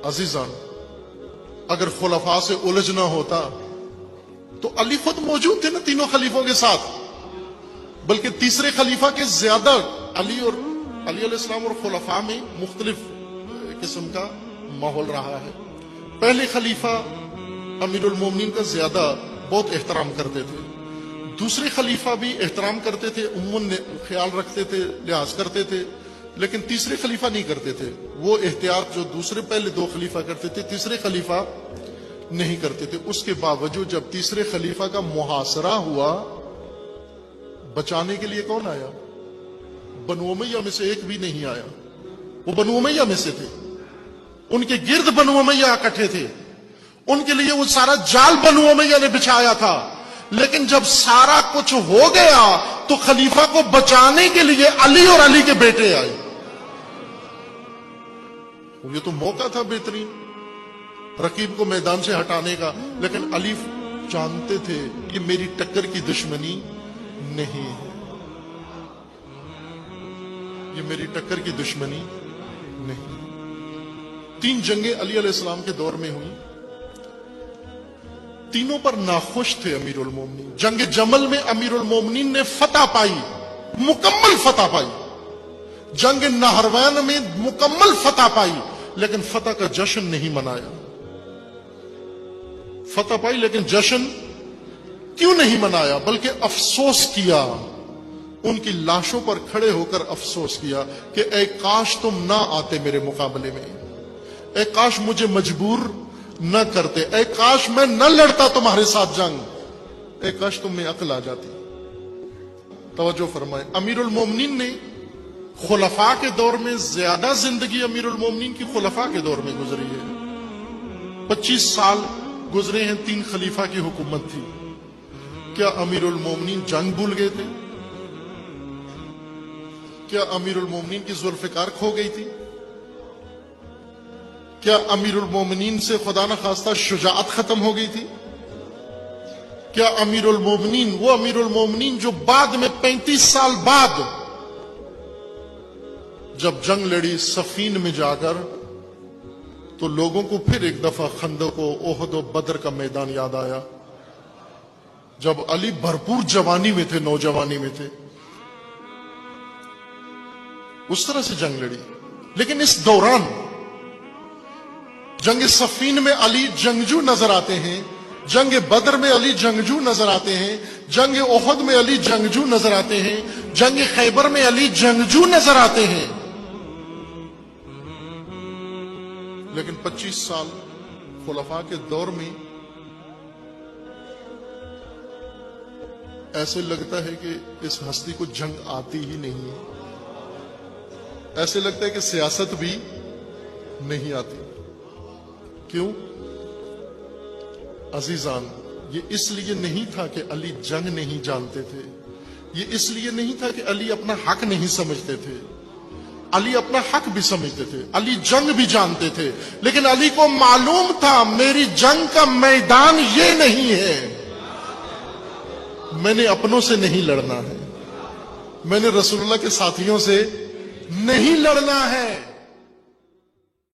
अजीजान, अगर खुलफा से उलझना होता तो अली खुद मौजूद थे ना तीनों खलीफों के साथ, बल्कि तीसरे खलीफा के ज्यादा अली अलैहिस्सलाम और खुलफा में मुख्तलिफ किस्म का माहौल रहा है। पहले खलीफा अमीरुल मोमिनीन का ज्यादा बहुत एहतराम करते थे, दूसरे खलीफा भी एहतराम करते थे, उम्मन ख्याल रखते थे, लिहाज करते थे, लेकिन तीसरे खलीफा नहीं करते थे। वो एहतियात जो दूसरे पहले दो खलीफा करते थे, तीसरे खलीफा नहीं करते थे। उसके बावजूद जब तीसरे खलीफा का मुहासरा हुआ, बचाने के लिए कौन आया? बनु उमय्या में से एक भी नहीं आया। वो बनु उमय्या में से थे, उनके गिर्द बनु उमय्या इकट्ठे थे, उनके लिए वो सारा जाल बनु उमय्या ने बिछाया था। लेकिन जब सारा कुछ हो गया तो खलीफा को बचाने के लिए अली और अली के बेटे आए। ये तो मौका था बेहतरीन रकीब को मैदान से हटाने का, लेकिन अली जानते थे कि मेरी टक्कर की दुश्मनी नहीं है, ये मेरी टक्कर की दुश्मनी नहीं। 3 जंगें अली अलैहिस्सलाम के दौर में हुई, तीनों पर नाखुश थे अमीरुल मोमिनीन। जंग जमल में अमीरुल मोमिनीन ने फतह पाई, मुकम्मल फतह पाई। जंग नहरवैन में मुकम्मल फतह पाई, लेकिन फतह का जश्न नहीं मनाया। फतह पाई लेकिन जश्न क्यों नहीं मनाया, बल्कि अफसोस किया। उनकी लाशों पर खड़े होकर अफसोस किया कि ऐ काश तुम ना आते मेरे मुकाबले में, ऐ काश मुझे मजबूर न करते, ऐ काश मैं न लड़ता तुम्हारे साथ जंग, ऐ काश तुम में अक्ल आ जाती। तवज्जो फरमाए, अमीरुल मोमिनीन ने खुलफा के दौर में ज्यादा जिंदगी अमीरुल मोमिनीन की खुलफा के दौर में गुजरी है। 25 साल गुजरे हैं, 3 खलीफा की हुकूमत थी। क्या अमीरुल मोमिनीन जंग भूल गए थे? क्या अमीरुल मोमिनीन की जुल्फिकार खो गई थी? क्या अमीरुल मोमिनीन से खुदा न खास्ता शुजाअत खत्म हो गई थी? क्या अमीरुल मोमिनीन, वो अमीरुल मोमिनीन जो बाद में 35 साल बाद जब जंग लड़ी सफीन में जाकर, तो लोगों को फिर एक दफा खंदक ओहद और बदर का मैदान याद आया, जब अली भरपूर जवानी में थे, नौजवानी में थे, उस तरह से जंग लड़ी। लेकिन इस दौरान जंग सफीन में अली जंगजू नजर आते हैं, जंग बदर में अली जंगजू नजर आते हैं, जंग ओहद में अली जंगजू नजर आते हैं, जंग खैबर में अली जंगजू नजर आते हैं। लेकिन 25 साल खुलफा के दौर में ऐसे लगता है कि इस हस्ती को जंग आती ही नहीं है, ऐसे लगता है कि सियासत भी नहीं आती। क्यों अजीजान? ये इसलिए नहीं था कि अली जंग नहीं जानते थे, ये इसलिए नहीं था कि अली अपना हक नहीं समझते थे, अली अपना हक भी समझते थे, अली जंग भी जानते थे। लेकिन अली को मालूम था मेरी जंग का मैदान ये नहीं है, मैंने अपनों से नहीं लड़ना है, मैंने रसूलुल्लाह के साथियों से नहीं लड़ना है।